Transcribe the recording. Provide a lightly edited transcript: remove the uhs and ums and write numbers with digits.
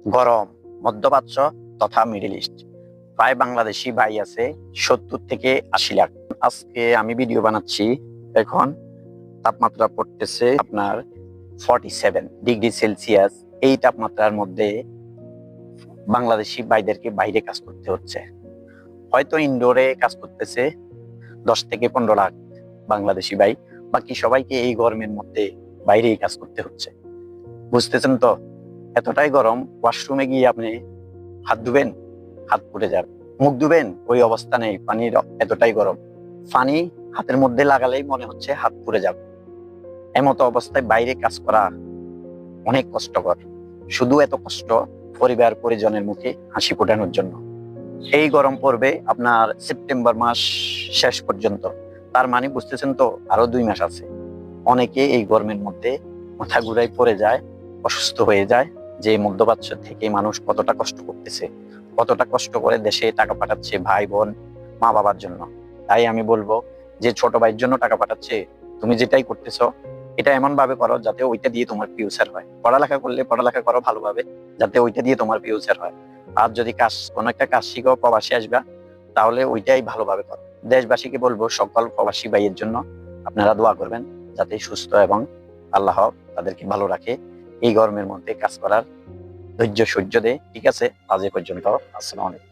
গরম, মধ্যপ্রাচ্য তথা মিডল ইস্ট। প্রায় বাংলাদেশি ভাই আছে 70 থেকে 80 লাখ। আজকে আমি ভিডিও বানাচ্ছি। এখন তাপমাত্রা পড়তেছে আপনার 47 ডিগ্রি সেলসিয়াস। এই তাপমাত্রার মধ্যে বাংলাদেশি ভাইদেরকে বাইরে কাজ করতে হচ্ছে। হয়তো ইনডোরে কাজ করতেছে 10 থেকে 15 লাখ বাংলাদেশি ভাই, বাকি সবাইকে এই গরমের মধ্যে বাইরেই কাজ করতে হচ্ছে। বুঝতেছেন তো? এতটাই গরম, ওয়াশরুমে গিয়ে আপনি হাত ধুবেন, হাত পুড়ে যাবে। মুখ ধুবেন, ওই অবস্থা নেই, পানির এতটাই গরম। পানি হাতের মধ্যে লাগালেই মনে হচ্ছে হাত পুড়ে যাবে। এমতো অবস্থায় বাইরে কাজ করা অনেক কষ্টকর। শুধু এত কষ্ট পরিবার পরিজনের মুখে হাসি ফোটানোর জন্য। এই গরম পড়বে আপনার সেপ্টেম্বর মাস শেষ পর্যন্ত। তার মানে বুঝতেছেন তো, আরো 2 মাস আছে। অনেকে এই গরমের মধ্যে মাথা ঘুরায় পড়ে যায়, অসুস্থ হয়ে যায়, যে মধ্যপ্রাচ্য থেকে মানুষ কতটা কষ্ট করতেছে, কতটা কষ্ট করে দেশে টাকা পাঠাচ্ছে ভাই বোন মা বাবার জন্য। তাই আমি বলবো, যে ছোট ভাইয়ের জন্য টাকা পাঠাচ্ছে, তুমি যেটাই করতেছো এটা এমন ভাবে করো যাতে ওইটা দিয়ে তোমার ফিউচার হয়। পড়ালেখা করলে পড়ালেখা করো ভালোভাবে, যাতে ওইটা দিয়ে তোমার ফিউচার হয়। আর যদি কোনো একটা কাজ শিখো, প্রবাসী আসবা, তাহলে ওইটাই ভালোভাবে করো। দেশবাসীকে বলবো, সকল প্রবাসী ভাইয়ের জন্য আপনারা দোয়া করবেন, যাতে সুস্থ এবং আল্লাহ তাদেরকে ভালো রাখে, এই গরমের মধ্যে কাজ করার ধৈর্য সহ্য দেয়। ঠিক আছে, আজ এ পর্যন্ত। আসসালামু আলাইকুম।